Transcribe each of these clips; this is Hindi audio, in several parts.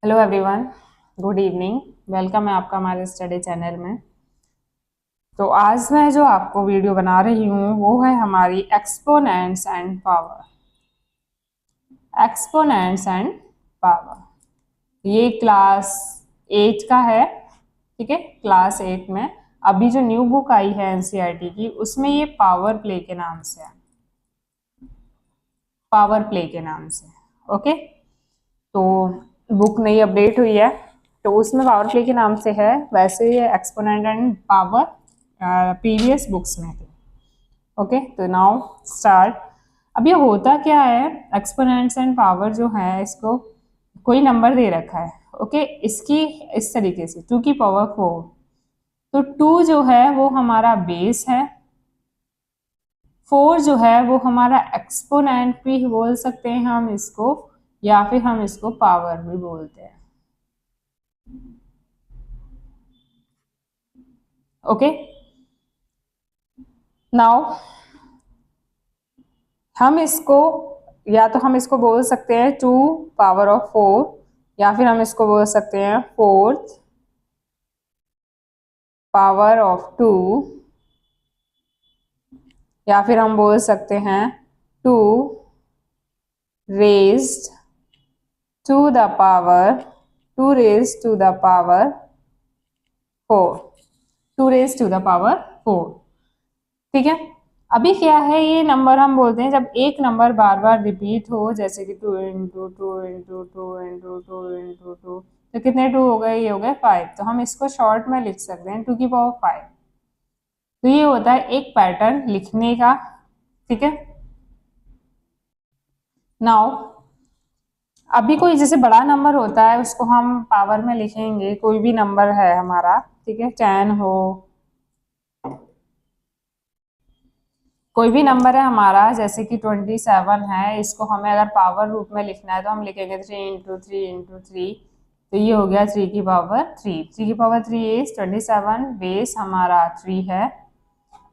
Hello everyone, good evening. Welcome है आपका हमारे स्टडी चैनल में। तो आज मैं जो आपको वीडियो बना रही हूँ वो है हमारी exponents and power. Exponents and power ये क्लास 8 का है। ठीक है, क्लास 8 में अभी जो न्यू बुक आई है एनसीईआरटी की, उसमें ये पावर प्ले के नाम से है। पावर प्ले के नाम से। ओके, तो बुक नई अपडेट हुई है तो उसमें पावर प्ले के नाम से है। वैसे ये exponent and power previous books में थी। ओके, तो नाउ स्टार्ट। अब ये होता क्या है, एक्सपोनेंट्स एंड पावर जो है, इसको कोई नंबर दे रखा है। ओके, इसकी इस तरीके से 2 की पावर 4। तो 2 जो है वो हमारा बेस है, 4 जो है वो हमारा एक्सपोनेंट भी बोल सकते हैं हम इसको, या फिर हम इसको पावर भी बोलते हैं। ओके, नाउ हम इसको, या तो हम इसको बोल सकते हैं 2 पावर ऑफ 4, या फिर हम इसको बोल सकते हैं 4th पावर ऑफ 2, या फिर हम बोल सकते हैं 2 raised to the power 2 raised to the power 4, 2 raised to the power 4। ठीक है, अभी क्या है, ये नंबर हम बोलते हैं जब एक नंबर बार बार रिपीट हो, जैसे कि 2 इंटू 2 इंटू 2 इंटू 2 इंटू 2, तो कितने 2 हो गए, ये हो गए 5। तो हम इसको शॉर्ट में लिख सकते हैं 2 की पावर 5। तो ये होता है एक पैटर्न लिखने का। ठीक है, नाउ अभी कोई जैसे बड़ा नंबर होता है उसको हम पावर में लिखेंगे। कोई भी नंबर है हमारा, ठीक है, 10 हो, कोई भी नंबर है हमारा, जैसे कि 27 है, इसको हमें अगर पावर रूप में लिखना है तो हम लिखेंगे 3 इंटू 3 इंटू 3। तो ये हो गया 3 की पावर 3। 3 की पावर 3 इज 27। बेस हमारा 3 है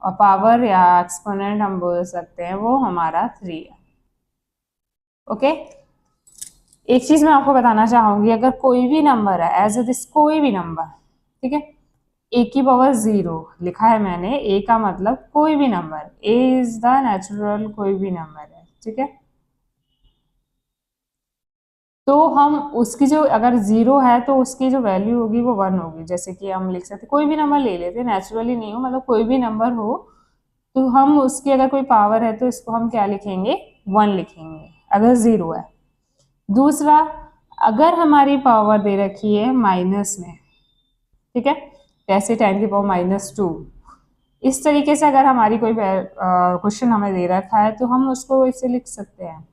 और पावर या एक्सपोनेंट हम बोल सकते हैं वो हमारा 3 है। ओके, एक चीज मैं आपको बताना चाहूंगी, अगर कोई भी नंबर है एज दिस, कोई भी नंबर, ठीक है, ए की पावर 0 लिखा है मैंने, ए का मतलब कोई भी number, A is the natural कोई भी नंबर है। ठीक है, तो हम उसकी जो, अगर 0 है तो उसकी जो वैल्यू होगी वो 1 होगी। जैसे कि हम लिख सकते, कोई भी नंबर ले लेते, नेचुरली नहीं हो, मतलब कोई भी नंबर हो, तो हम उसकी अगर कोई पावर है तो इसको हम क्या लिखेंगे, 1 लिखेंगे अगर 0 है। दूसरा, अगर हमारी पावर दे रखी है माइनस में, ठीक है, जैसे 10 की पावर -2, इस तरीके से अगर हमारी कोई क्वेश्चन हमें दे रखा है तो हम उसको इसे लिख सकते हैं,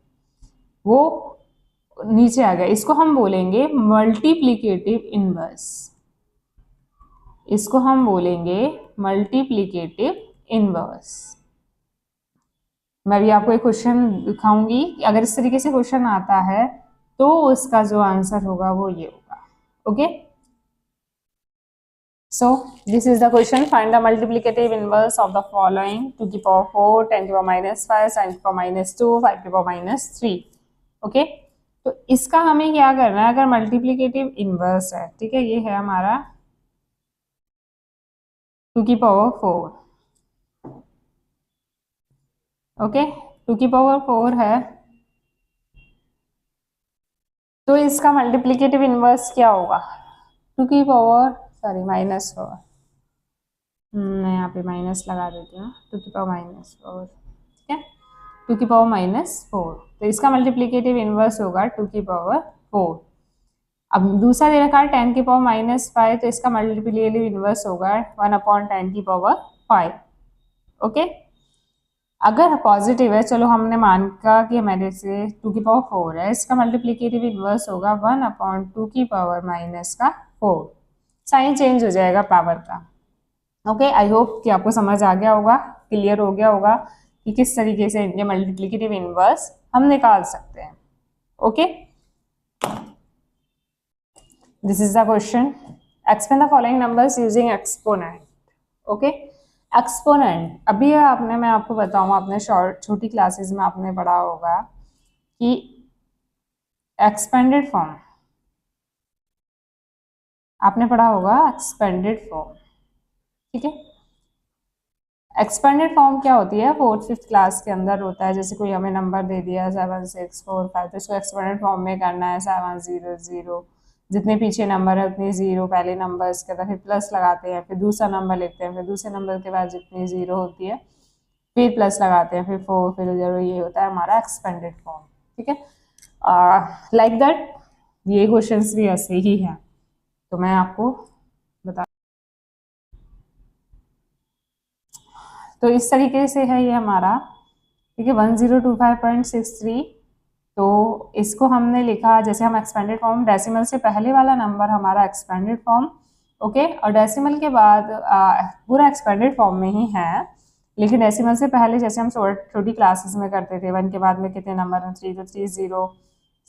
वो नीचे आ गया। इसको हम बोलेंगे मल्टीप्लीकेटिव इनवर्स। इसको हम बोलेंगे मल्टीप्लीकेटिव इनवर्स। मैं भी आपको एक क्वेश्चन दिखाऊंगी, अगर इस तरीके से क्वेश्चन आता है तो उसका जो आंसर होगा वो ये होगा। Okay, so this is the question. Find the multiplicative inverse of the following: 2 की पावर 4, 10 की पावर -5, 7 की पावर -2, 5 की पावर -3। ओके, तो इसका हमें क्या करना है, अगर मल्टीप्लिकेटिव इनवर्स है, ठीक है, ये है हमारा 2 की पावर 4। ओके, 2 की पावर 4 है, तो इसका मल्टीप्लिकेटिव इनवर्स क्या होगा, 2 की पावर, सॉरी, -4, मैं यहाँ पे माइनस लगा देती हूँ, 2 की पावर -4। ठीक है, 2 की पावर -4, तो इसका मल्टीप्लिकेटिव इनवर्स होगा 2 की पावर 4। अब दूसरा दे रखा है 10 की पावर -5, तो इसका मल्टीप्लिकेटिव इनवर्स होगा 1/10 की पावर 5। ओके, अगर पॉजिटिव है, चलो हमने मान का कि हमारे से 2 की पावर 4 है, इसका मल्टीप्लिकेटिव इनवर्स होगा 1/2 की पावर -4। साइन चेंज हो जाएगा पावर का। ओके, आई होप कि आपको समझ आ गया होगा, क्लियर हो गया होगा कि किस तरीके से इनके मल्टीप्लिकेटिव इनवर्स हम निकाल सकते हैं। Okay, this is the question. Explain the following numbers using exponent. Okay, exponent, अभी आपने, मैं आपको बताऊँ, आपने छोटी क्लासेस में आपने पढ़ा होगा कि एक्सपेंडेड फॉर्म, आपने पढ़ा होगा एक्सपेंडेड फॉर्म, ठीक है। एक्सपेंडेड फॉर्म क्या होती है, 4th-5th क्लास के अंदर होता है। जैसे कोई हमें नंबर दे दिया 7 6 4 5, तो इसको एक्सपेंडेड फॉर्म में करना है 7 0 0, जितने पीछे नंबर है उतनी जीरो पहले नंबर के अंदर, फिर प्लस लगाते हैं, फिर दूसरा नंबर लिखते हैं, फिर दूसरे नंबर के बाद जितनी जीरो होती है फिर प्लस लगाते हैं, फिर 4, फिर 0, ये होता है हमारा एक्सपेंडेड फॉर्म, ठीक है। लाइक दैट ये क्वेश्चंस भी ऐसे ही हैं, तो मैं आपको बता, तो इस तरीके से है ये हमारा, ठीक है, 1025.63। तो इसको हमने लिखा, जैसे हम एक्सपेंडेड फॉर्म, डेसिमल से पहले वाला नंबर हमारा एक्सपेंडेड फॉर्म, ओके, और डेसिमल के बाद पूरा एक्सपेंडेड फॉर्म में ही है, लेकिन डेसिमल से पहले जैसे हम छोटी क्लासेस में करते थे, 1 के बाद में कितने नंबर हैं 3, तो 3 0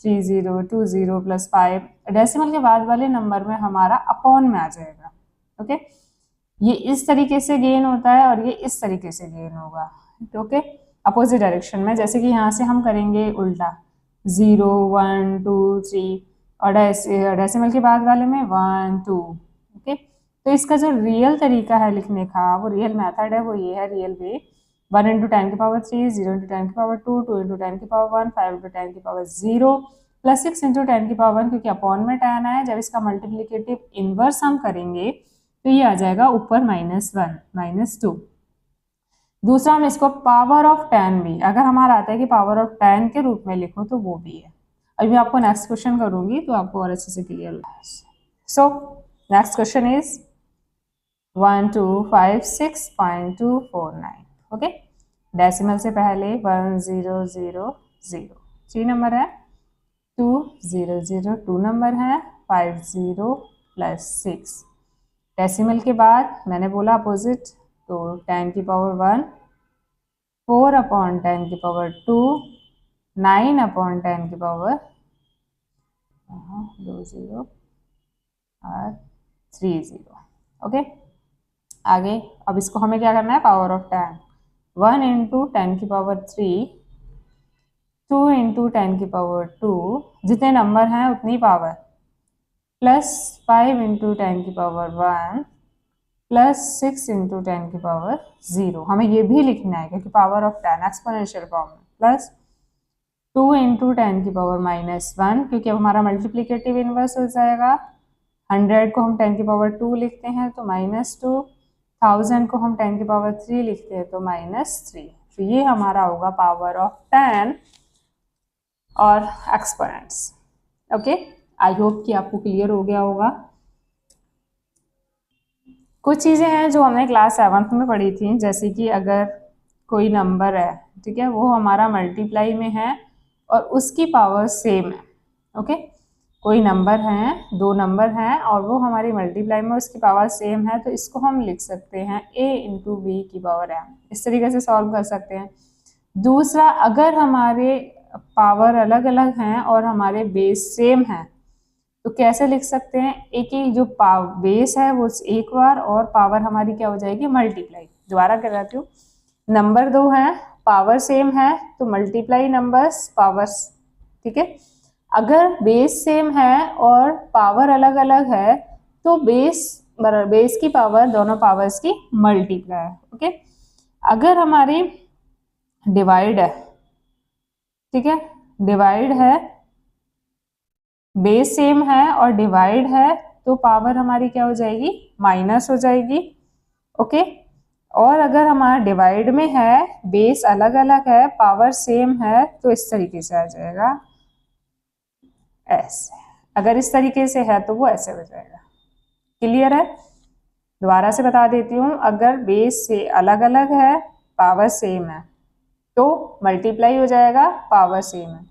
3 0 2 0 प्लस 5, डेसिमल के बाद वाले नंबर में हमारा अपॉन में आ जाएगा, ओके। ये इस तरीके से गेन होता है और ये इस तरीके से गेन होगा, ओके, अपोजिट डायरेक्शन में। जैसे कि यहाँ से हम करेंगे उल्टा, 0 1 2 3, और डेसिमल के बाद वाले में 1 2, ओके। तो इसका जो रियल तरीका है लिखने का, वो रियल मेथड है, वो ये है, रियल वे, 1 × 10 की पावर 3, 0 × 10 की पावर 2, 2 × 10 की पावर 1, 5 × 10 की पावर 0, प्लस 6 × 10 की पावर 1, क्योंकि अपॉन में 10 है। जब इसका मल्टीप्लीकेटिव इनवर्स हम करेंगे तो ये आ जाएगा ऊपर -1 -2। दूसरा हम इसको पावर ऑफ 10 भी, अगर हमारा आता है कि पावर ऑफ 10 के रूप में लिखो तो वो भी है। अभी मैं आपको नेक्स्ट क्वेश्चन करूंगी तो आपको और अच्छे से क्लियर होगा। So next question is 1256.249, okay. Decimal से पहले 1 0 0 0, 3 नंबर है, 2 0 0 2 नंबर है, 5 0 प्लस 6। डेसिमल के बाद मैंने बोला अपोजिट, तो 10 की पावर 1, 4 अपॉन 10 की पावर 2, 9 अपॉन 10 की पावर 2 0 और 3 0, ओके। आगे अब इसको हमें क्या करना है, पावर ऑफ 10, 1 × 10 की पावर 3, 2 × 10 की पावर 2, जितने नंबर हैं उतनी पावर, प्लस 5 × 10 की पावर 1, प्लस 6 × 10 की पावर 0। हमें ये भी लिखना है क्योंकि पावर ऑफ 10 एक्सपोनेंशियल फॉर्म में, प्लस 2 × 10 की पावर -1, क्योंकि अब हमारा मल्टीप्लिकेटिव इनवर्स हो जाएगा। 100 को हम 10 की पावर 2 लिखते हैं तो -2, 1000 को हम 10 की पावर 3 लिखते हैं तो -3। तो ये हमारा होगा पावर ऑफ 10 और एक्सपोनेंट्स, ओके। आई होप कि आपको क्लियर हो गया होगा। कुछ चीज़ें हैं जो हमने क्लास 7th में पढ़ी थी, जैसे कि अगर कोई नंबर है, ठीक है, वो हमारा मल्टीप्लाई में है और उसकी पावर सेम है, ओके। कोई नंबर है, 2 नंबर हैं और वो हमारी मल्टीप्लाई में उसकी पावर सेम है, तो इसको हम लिख सकते हैं a × b की पावर m, इस तरीके से सॉल्व कर सकते हैं। दूसरा, अगर हमारे पावर अलग अलग हैं और हमारे बेस सेम हैं तो कैसे लिख सकते हैं, एक ही जो बेस है वो एक बार, और पावर हमारी क्या हो जाएगी, मल्टीप्लाई। दोबारा कराती हूँ, नंबर 2 है, पावर सेम है तो मल्टीप्लाई नंबर्स पावर्स, ठीक है। अगर बेस सेम है और पावर अलग अलग है तो बेस की पावर दोनों पावर्स की मल्टीप्लाई, ओके। अगर हमारी डिवाइड है, ठीक है, डिवाइड है, बेस सेम है और डिवाइड है तो पावर हमारी क्या हो जाएगी, माइनस हो जाएगी, ओके। और अगर हमारा डिवाइड में है, बेस अलग अलग है, पावर सेम है, तो इस तरीके से आ जाएगा ऐसे। अगर इस तरीके से है तो वो ऐसे हो जाएगा। क्लियर है? दोबारा से बता देती हूँ, अगर बेस से अलग अलग है, पावर सेम है, तो मल्टीप्लाई हो जाएगा, पावर सेम है।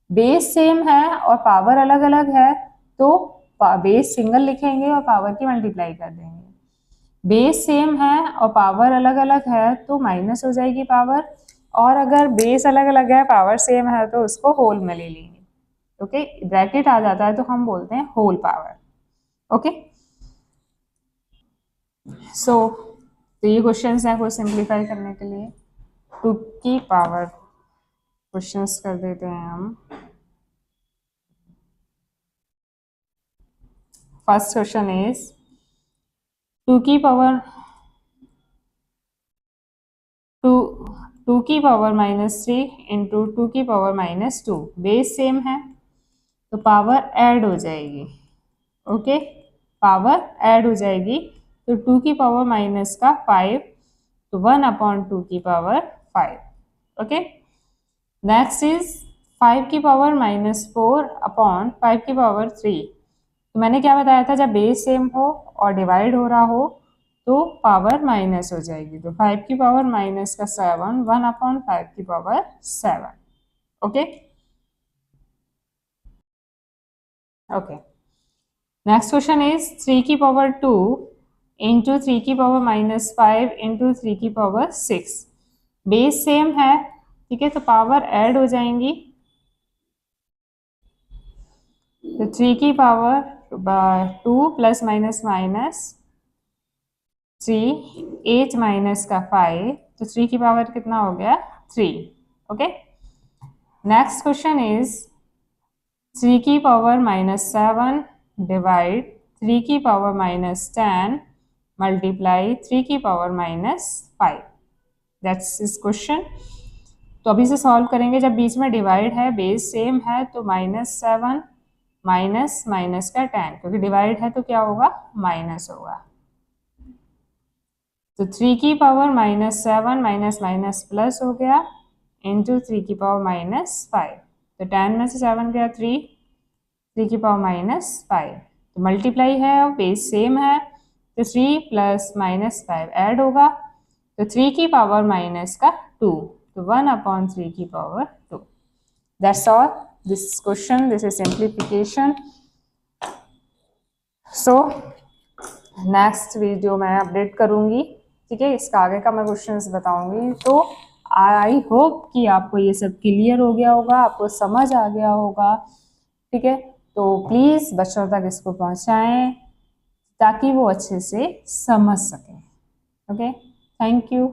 बेस सेम है और पावर अलग अलग है तो बेस सिंगल लिखेंगे और पावर की मल्टीप्लाई कर देंगे। बेस सेम है और पावर अलग अलग है तो माइनस हो जाएगी पावर, और अगर बेस अलग अलग है, पावर सेम है, तो उसको होल में ले लेंगे, ओके। ब्रैकेट आ जाता है तो हम बोलते हैं होल पावर, ओके। सो तो ये क्वेश्चंस हैं को सिंप्लीफाई करने के लिए 2 की पावर क्वेश्चंस कर देते हैं हम। फर्स्ट क्वेश्चन इज 2 की पावर 2 की पावर -3 इंटू 2 की पावर -2, बेस सेम है तो पावर ऐड हो जाएगी। ओके, पावर ऐड हो जाएगी तो 2 की पावर माइनस का 5 तो 1/2 की पावर 5। ओके, नेक्स्ट इज 5 की पावर -4/5 की पावर 3। तो मैंने क्या बताया था, जब बेस सेम हो और डिवाइड हो रहा हो तो पावर माइनस हो जाएगी। तो 5 की पावर माइनस का 7, 1/5 की power 7। Okay okay, next question is 3 की पावर 2 इंटू 3 की पावर -5 इंटू 3 की पावर 6। बेस सेम है, ठीक है, तो पावर ऐड हो जाएंगी। तो 3 की power 2 plus minus minus 3, 8 minus का 5, तो 3 की पावर कितना हो गया 3। ओके, नेक्स्ट क्वेश्चन इज 3 की पावर -7 डिवाइड 3 की पावर -10 मल्टीप्लाई 3 की पावर -5। दैट्स इस क्वेश्चन। तो अभी से सॉल्व करेंगे। जब बीच में डिवाइड है, बेस सेम है, तो -7 माइनस माइनस का 10, क्योंकि डिवाइड है तो क्या होगा माइनस होगा। तो 3 की पावर -7 माइनस माइनस प्लस हो गया इंटू 3 की पावर -5। तो 10 में से 7 गया 3 की पावर -5। तो मल्टीप्लाई है और बेस सेम है तो 3 प्लस -5 ऐड होगा तो 3 की पावर माइनस का 2, तो 1/3 की power 2। That's all this question, this is simplification. So next video मैं अपडेट करूंगी, ठीक है, इसका आगे का मैं क्वेश्चंस बताऊंगी। तो आई होप कि आपको ये सब क्लियर हो गया होगा, आपको समझ आ गया होगा, ठीक है। तो प्लीज़ बच्चों तक इसको पहुंचाएं ताकि वो अच्छे से समझ सकें। Okay, thank you.